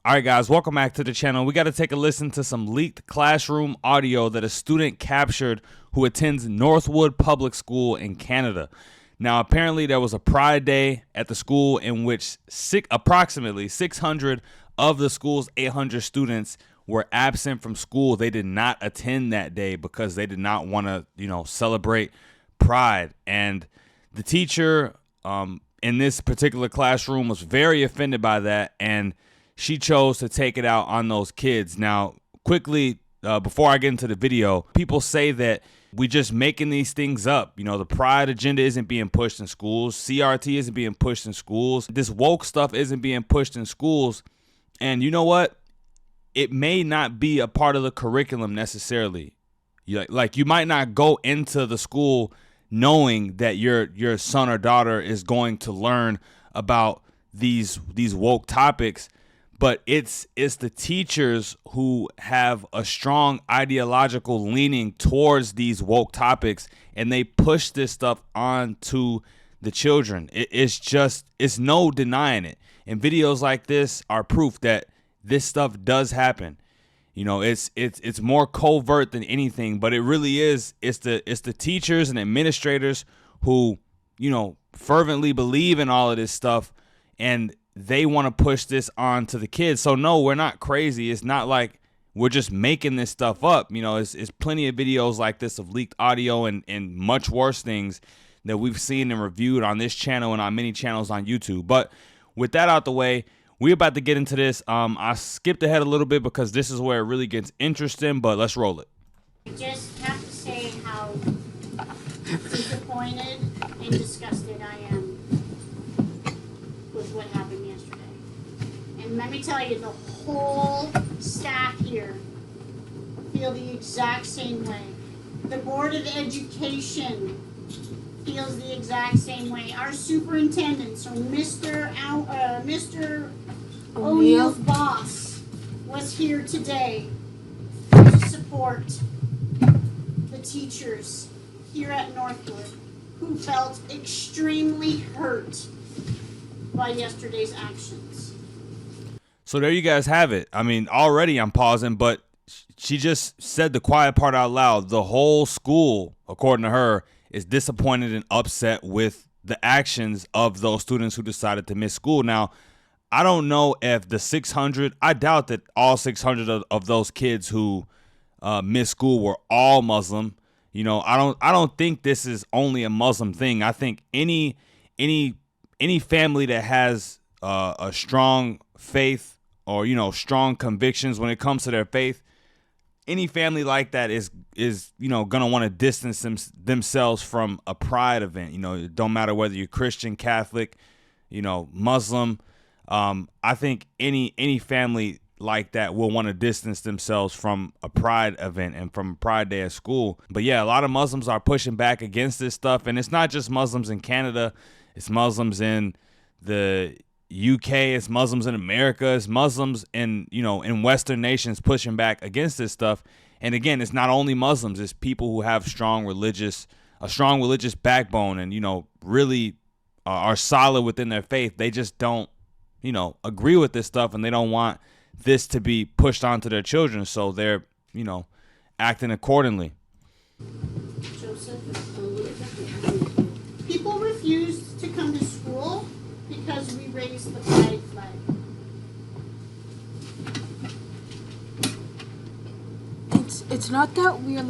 All right, guys, welcome back to the channel. We got to take a listen to some leaked classroom audio that a student captured who attends Northwood Public School in Canada. Now, apparently there was a Pride Day at the school in which approximately 600 of the school's 800 students were absent from school. They did not attend that day because they did not want to, celebrate Pride. And the teacher in this particular classroom was very offended by that, and she chose to take it out on those kids. Now, quickly, before I get into the video, people say that we just making these things up. The pride agenda isn't being pushed in schools. CRT isn't being pushed in schools. This woke stuff isn't being pushed in schools. And you know what? It may not be a part of the curriculum necessarily. Like you might not go into the school knowing that your son or daughter is going to learn about these woke topics. But it's the teachers who have a strong ideological leaning towards these woke topics, and they push this stuff onto the children. It's no denying it. And videos like this are proof that this stuff does happen. It's more covert than anything, but it really is. It's the teachers and administrators who, fervently believe in all of this stuff, and they want to push this on to the kids. So no, we're not crazy. It's not like we're just making this stuff up. It's plenty of videos like this of leaked audio and much worse things that we've seen and reviewed on this channel and on many channels on YouTube. But with that out the way, we're about to get into this. I skipped ahead a little bit because this is where it really gets interesting, but let's roll it. I just have to say how disappointed and disgusted I am with what happened yesterday. And let me tell you, the whole staff here feel the exact same way. The Board of Education feels the exact same way. Our superintendent, so Mr. O'Neill's boss, was here today to support the teachers here at Northwood who felt extremely hurt by yesterday's actions. So there you guys have it. I mean, already I'm pausing, but she just said the quiet part out loud. The whole school, according to her, is disappointed and upset with the actions of those students who decided to miss school. Now, I don't know if the 600, I doubt that all 600 of those kids who missed school were all Muslim. I don't think this is only a Muslim thing. I think any family that has a strong faith or strong convictions when it comes to their faith, any family like that is gonna want to distance themselves from a pride event. It don't matter whether you're Christian, Catholic, Muslim. I think any family like that will want to distance themselves from a pride event and from a pride day at school. But yeah, a lot of Muslims are pushing back against this stuff, and it's not just Muslims in Canada. It's Muslims in the UK, it's Muslims in America, it's Muslims in in Western nations pushing back against this stuff. And again, it's not only Muslims, it's people who have a strong religious backbone and really are solid within their faith. They just don't agree with this stuff, and they don't want this to be pushed onto their children, so they're acting accordingly. Joseph, people refused to come to school because we raised the pride flag. It's not that we're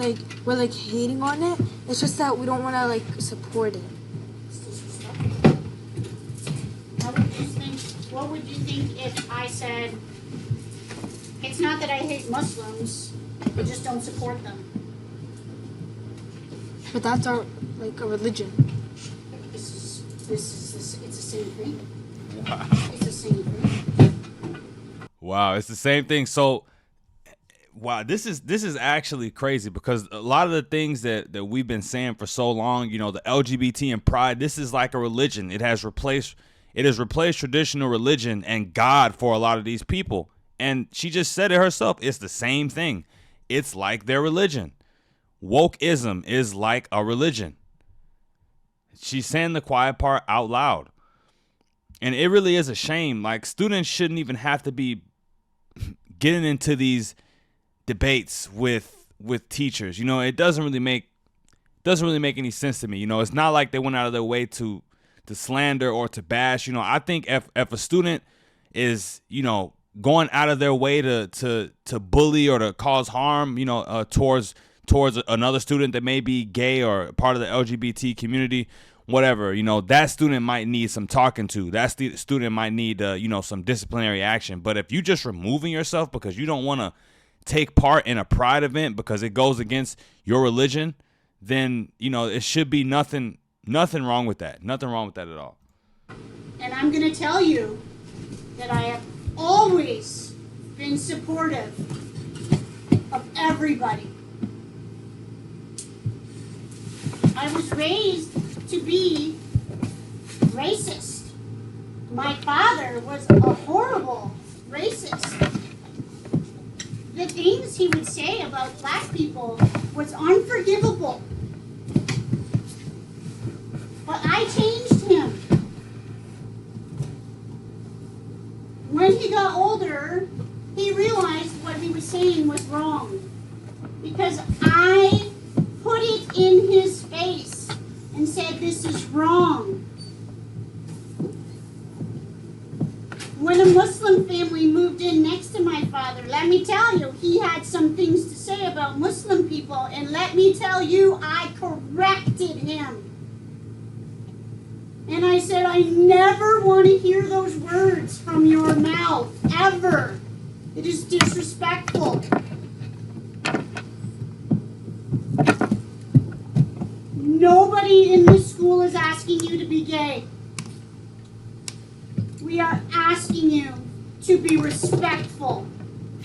hating on it. It's just that we don't want to support it. What would you think if I said, it's not that I hate Muslims, I just don't support them? But that's our a religion. It's the same thing. Wow. It's the same thing. Wow, it's the same thing. So, wow, this is actually crazy because a lot of the things that we've been saying for so long, the LGBT and pride, this is like a religion. It has replaced traditional religion and God for a lot of these people. And she just said it herself. It's the same thing. It's like their religion. Wokeism is like a religion. She's saying the quiet part out loud. And it really is a shame. Like, students shouldn't even have to be getting into these debates with teachers. You know, it doesn't really make any sense to me. You know, it's not like they went out of their way to slander or to bash. You know, I think if a student is, you know, going out of their way to bully or to cause harm, you know, towards another student that may be gay or part of the LGBT community, whatever, you know, that student might need some talking to. That student might need, you know, some disciplinary action. But if you just removing yourself because you don't want to take part in a pride event because it goes against your religion, then, you know, it should be nothing wrong with that. Nothing wrong with that at all. And I'm going to tell you that I have always been supportive of everybody. I was raised to be racist. My father was a horrible racist. The things he would say about black people was unforgivable. But I changed him. When he got older, he realized what he was saying was wrong. Because I put it in his face and said, this is wrong. When a Muslim family moved in next to my father, let me tell you, he had some things to say about Muslim people, and let me tell you, I corrected him. And I said, I never want to hear those words from your mouth, ever. It is disrespectful. Nobody in this school is asking you to be gay. We are asking you to be respectful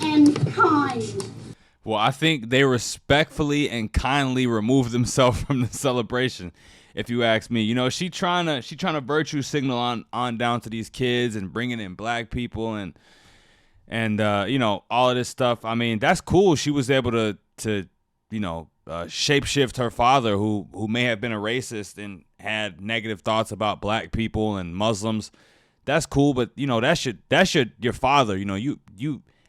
and kind. Well, I think they respectfully and kindly removed themselves from the celebration, if you ask me. You know, she trying to virtue signal on down to these kids and bringing in black people and you know, all of this stuff. I mean, that's cool. She was able to you know, shapeshift her father, who may have been a racist and had negative thoughts about black people and Muslims. That's cool, but you know, that's your father. You know, you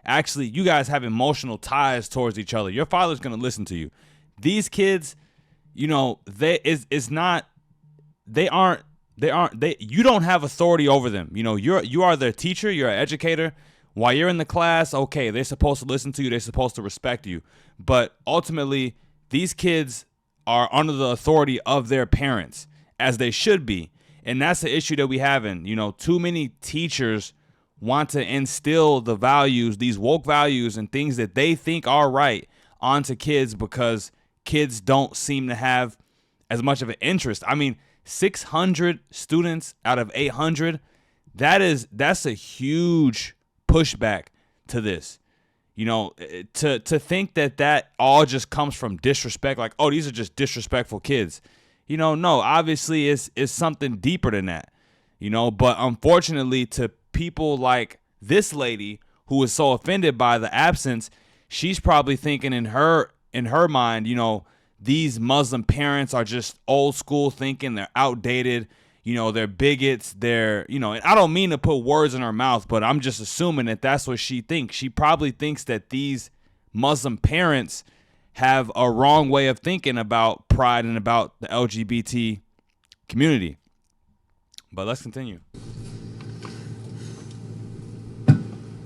guys have emotional ties towards each other. Your father's gonna listen to you. These kids, you know, you don't have authority over them. You know, you are their teacher, you're an educator. While you're in the class, okay, they're supposed to listen to you, they're supposed to respect you. But ultimately, these kids are under the authority of their parents, as they should be. And that's the issue that we have. In, you know, too many teachers want to instill the values, these woke values and things that they think are right onto kids because kids don't seem to have as much of an interest. I mean, 600 students out of 800, that's a huge pushback to this. You know, to think that all just comes from disrespect, like, oh, these are just disrespectful kids. You know, no, obviously it's something deeper than that, you know, but unfortunately to people like this lady who is so offended by the absence, she's probably thinking in her mind, you know, these Muslim parents are just old school thinking, they're outdated, you know, they're bigots, they're, you know, and I don't mean to put words in her mouth, but I'm just assuming that that's what she thinks. She probably thinks that these Muslim parents have a wrong way of thinking about pride and about the LGBT community. But let's continue.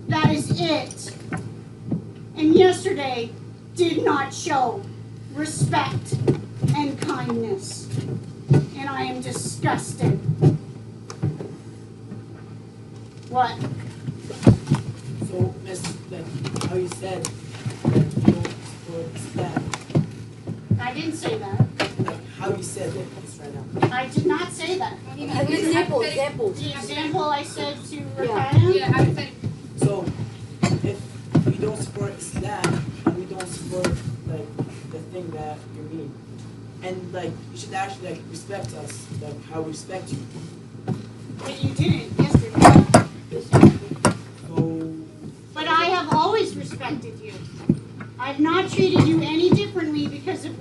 That is it. And yesterday did not show respect and kindness. And I am disgusted. What? So, Miss, like how you said that you don't support that. I didn't say that. Like how you said that right now. I did not say that. Example. The example I said to Yeah. Rakaya. Yeah, I would say. So, if we don't support Islam, and we don't support like the thing that you mean, and like you should actually like respect us, like how we respect you. But you didn't yesterday. So, But I have always respected you. I've not treated you any differently because of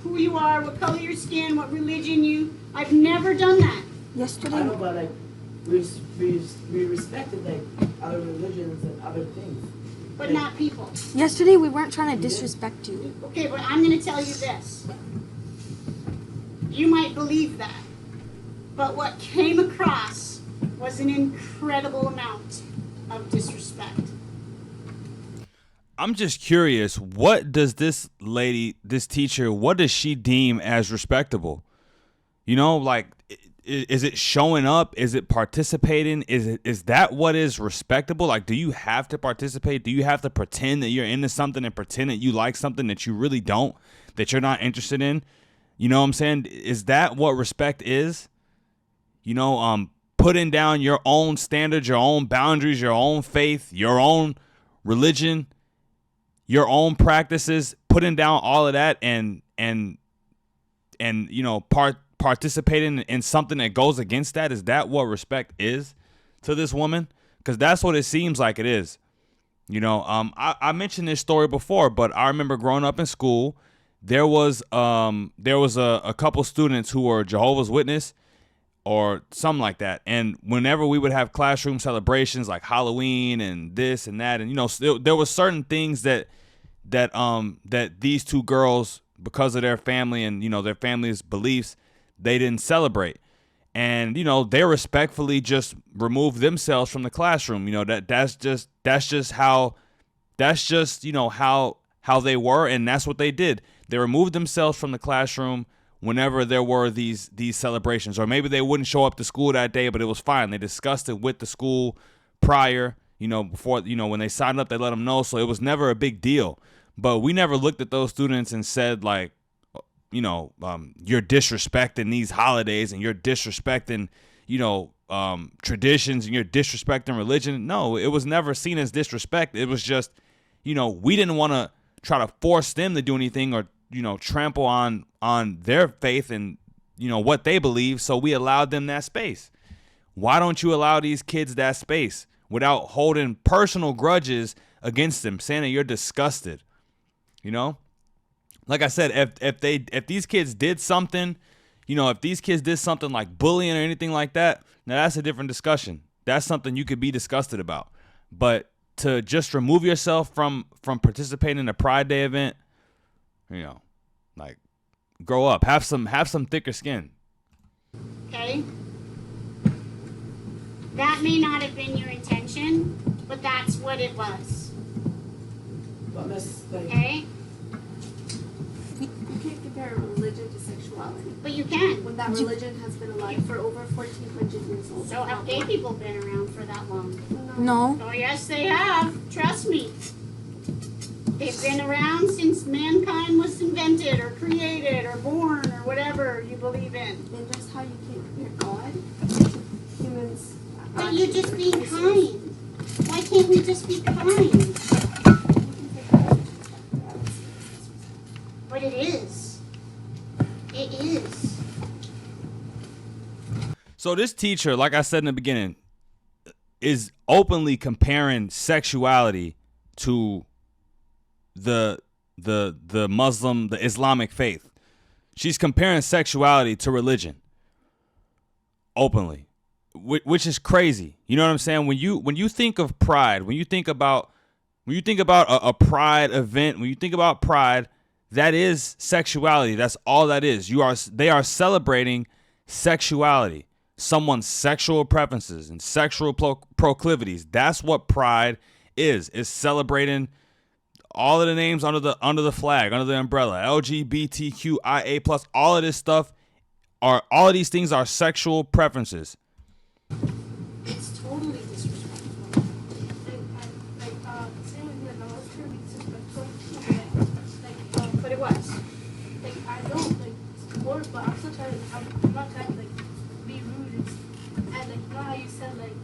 who you are, what color your skin, what religion you. I've never done that. I Yesterday, know, but like we respected like other religions and other things. but not people. Yesterday we weren't trying to disrespect you. Okay, but I'm going to tell you this. You might believe that, but what came across was an incredible amount of disrespect. I'm just curious, what does this lady, this teacher, what does she deem as respectable? You know, like, is it showing up? Is it participating? Is that what is respectable? Like, do you have to participate? Do you have to pretend that you're into something and pretend that you like something that you really don't, that you're not interested in? You know what I'm saying? Is that what respect is? You know, putting down your own standards, your own boundaries, your own faith, your own religion, your own practices, putting down all of that and you know, participating in something that goes against that. Is that what respect is to this woman? Because that's what it seems like it is. You know, I mentioned this story before, but I remember growing up in school, there was a couple students who were Jehovah's Witness or something like that. And whenever we would have classroom celebrations like Halloween and this and that, and, you know, there were certain things that these two girls, because of their family and, you know, their family's beliefs, they didn't celebrate. And, you know, they respectfully just removed themselves from the classroom. You know, that's just how, you know, how they were, and that's what they did. They removed themselves from the classroom whenever there were these celebrations. Or maybe they wouldn't show up to school that day, but it was fine. They discussed it with the school prior, you know, before, you know, when they signed up, they let them know. So it was never a big deal. But we never looked at those students and said, like, you know, you're disrespecting these holidays and you're disrespecting, you know, traditions and you're disrespecting religion. No, it was never seen as disrespect. It was just, you know, we didn't want to try to force them to do anything or, you know, trample on their faith and, you know, what they believe. So we allowed them that space. Why don't you allow these kids that space without holding personal grudges against them, saying that you're disgusted? You know, like I said, if these kids did something, you know, if these kids did something like bullying or anything like that, now that's a different discussion. That's something you could be disgusted about. But to just remove yourself from participating in a Pride Day event, you know, like, grow up, have some thicker skin. Okay? That may not have been your intention, but that's what it was. But Miss, like, Okay? You can't compare religion to sexuality. But you can. When that religion has been alive for over 1,400 years old. So have gay people been around for that long? No. Oh, yes, they have. Trust me. They've been around since mankind was invented or created or born or whatever you believe in. And just how you can't compare God, humans. But you're just being kind. Why can't we just be kind? But it is. It is. So this teacher, like I said in the beginning, is openly comparing sexuality to the Muslim, the Islamic faith. She's comparing sexuality to religion openly, which is crazy. You know what I'm saying? When you think of pride, when you think about a pride event, when you think about pride, that is sexuality. That's all that is. They are celebrating sexuality, someone's sexual preferences and sexual proclivities. That's what pride is celebrating all of the names under the flag, under the umbrella, LGBTQIA+, all of this stuff all of these things are sexual preferences. It's totally disrespectful. Same with me, like, I was trying to be disrespectful. But it was. Like, I don't, like, support, but I'm still trying to, I'm not trying to, like, be rude. And, like, you know how you said, like,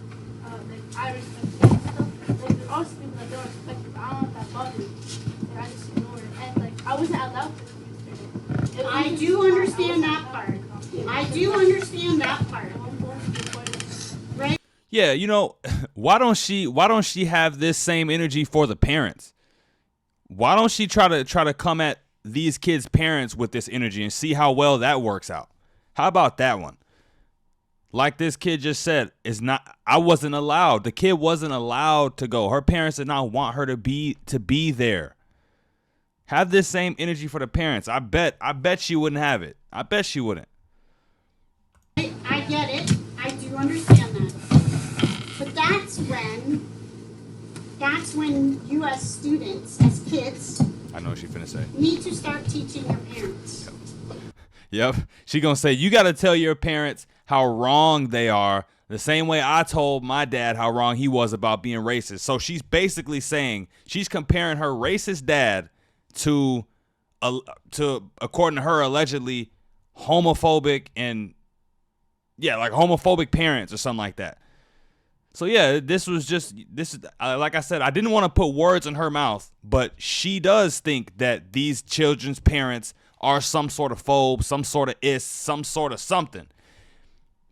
I respect you and stuff? Like, there's also people that don't respect you, but I don't want that bother me. Like, I just ignore it. And, like, I wasn't allowed to use it. I do understand that part. I do understand that part. Right? Yeah, you know, why don't she have this same energy for the parents? Why don't she try to come at these kids' parents with this energy and see how well that works out? How about that one? like this kid just said, is not. I wasn't allowed. The kid wasn't allowed to go. Her parents did not want her to be there. Have this same energy for the parents. I bet she wouldn't have it. I bet she wouldn't. I get it. I do understand that. But that's when you as students, as kids, I know what she's finna say. need to start teaching your parents. Yep. She gonna say, you gotta tell your parents how wrong they are, the same way I told my dad how wrong he was about being racist. So she's basically saying, she's comparing her racist dad to according to her, allegedly homophobic and like homophobic parents or something like that. So yeah, this is like I said, I didn't want to put words in her mouth, but she does think that these children's parents are some sort of phobe, some sort of some sort of something.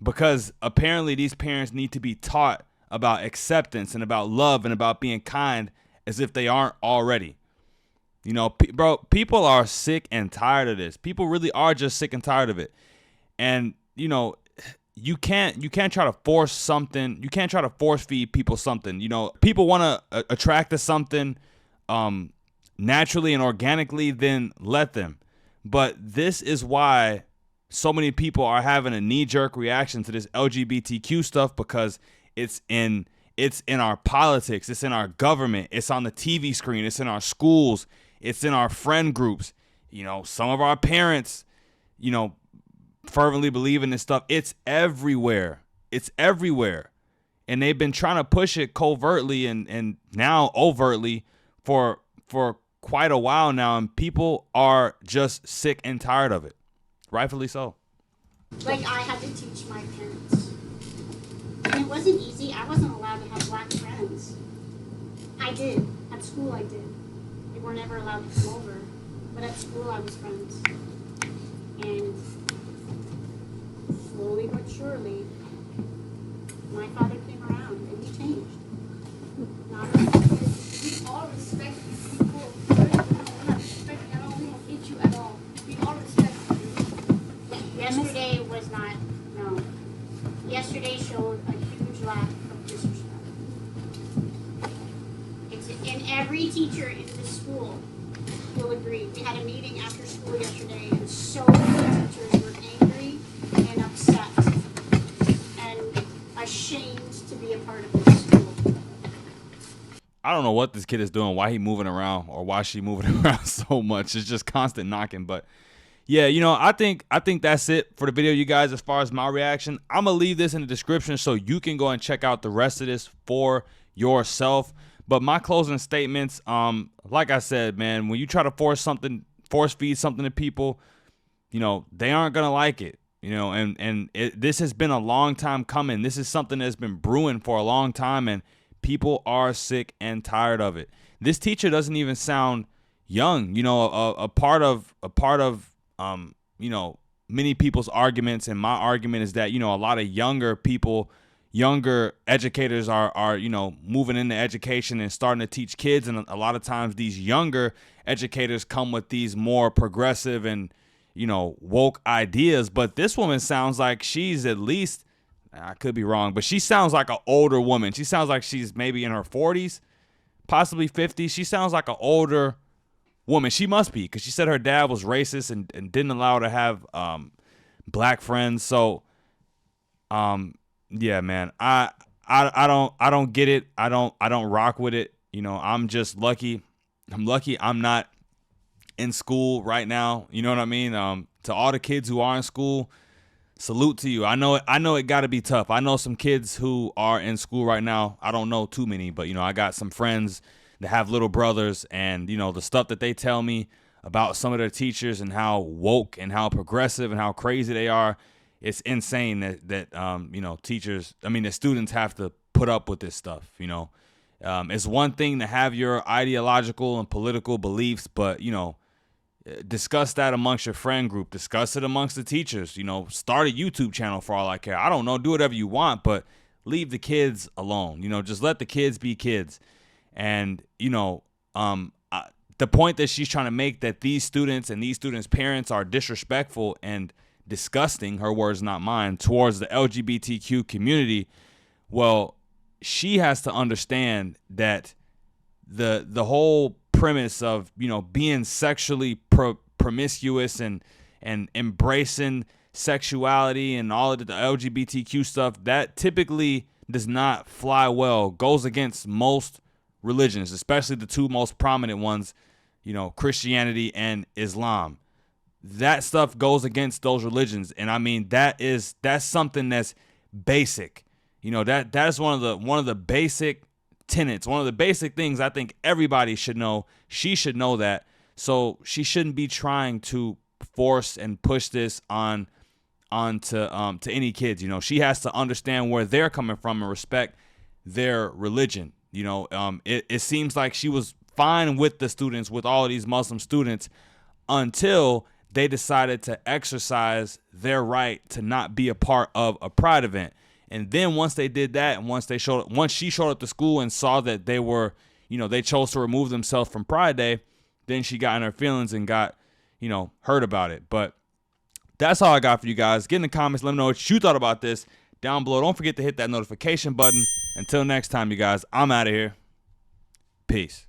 Because apparently these parents need to be taught about acceptance and about love and about being kind as if they aren't already. You know, bro, people are sick and tired of this. People really are just sick and tired of it. And, you know, you can't try to force something. You can't try to force feed people something. You know, people want to attract to something naturally and organically, then let them. But this is why so many people are having a knee-jerk reaction to this LGBTQ stuff, because it's in our politics, it's in our government, it's on the TV screen, it's in our schools, it's in our friend groups. You know, some of our parents, you know, fervently believe in this stuff. It's everywhere. It's everywhere. And they've been trying to push it covertly and now overtly for quite a while now, and people are just sick and tired of it. Rightfully so. Like, I had to teach my parents. And it wasn't easy. I wasn't allowed to have black friends. I did. At school, I did. They were never allowed to come over. But at school, I was friends. And slowly but surely, my father came around and he changed. Not We all respect these people. We're not respecting at all. We don't hate you at all. We all respect you. Yesterday was not, no. Yesterday showed a huge lack of disrespect. It's in every teacher in the school will agree. We had a meeting after school yesterday, and so many teachers were angry and upset and ashamed to be a part of this school. I don't know what this kid is doing, why he moving around or why she moving around so much. It's just constant knocking. But yeah, you know, I think that's it for the video, you guys, as far as my reaction. I'm going to leave this in the description so you can go and check out the rest of this for yourself. But my closing statements, like I said, man, when you try to force feed something to people, you know, they aren't going to like it. You know, and this has been a long time coming. This is something that's been brewing for a long time, and people are sick and tired of it. This teacher doesn't even sound young. You know, a part of you know, many people's arguments, and my argument is that, you know, a lot of younger educators are, you know, moving into education and starting to teach kids. And a lot of times these younger educators come with these more progressive and, you know, woke ideas. But this woman sounds like she's at least, I could be wrong, but she sounds like an older woman. She sounds like she's maybe in her 40s, possibly 50s. She sounds like an older woman. She must be, because she said her dad was racist and didn't allow her to have black friends. So yeah, man, I don't get it. I don't rock with it. You know, I'm just lucky. I'm lucky I'm not in school right now. You know what I mean? To all the kids who are in school, salute to you. I know it got to be tough. I know some kids who are in school right now. I don't know too many, but you know, I got some friends that have little brothers, and you know, the stuff that they tell me about some of their teachers and how woke and how progressive and how crazy they are. It's insane that you know, the students have to put up with this stuff. You know, it's one thing to have your ideological and political beliefs, but you know, discuss that amongst your friend group, discuss it amongst the teachers, you know, start a YouTube channel for all I care. I don't know, do whatever you want, but leave the kids alone. You know, just let the kids be kids. And, you know, the point that she's trying to make, that these students and these students' parents are disrespectful and disgusting, her words not mine, towards the LGBTQ community, well, she has to understand that the whole premise of, you know, being sexually promiscuous and embracing sexuality and all of the LGBTQ stuff, that typically does not fly well, goes against most religions, especially the two most prominent ones, you know, Christianity and Islam. That stuff goes against those religions. And I mean, that's something that's basic. You know, that's one of the basic tenets, one of the basic things I think everybody should know. She should know that. So she shouldn't be trying to force and push this onto to any kids. You know, she has to understand where they're coming from and respect their religion. You know, it seems like she was fine with the students, with all of these Muslim students, until they decided to exercise their right to not be a part of a pride event. And then once they did that, and once she showed up to school and saw that they were, you know, they chose to remove themselves from Pride Day, then she got in her feelings and got, you know, hurt about it. But that's all I got for you guys. Get in the comments. Let me know what you thought about this down below. Don't forget to hit that notification button. Until next time, you guys, I'm out of here. Peace.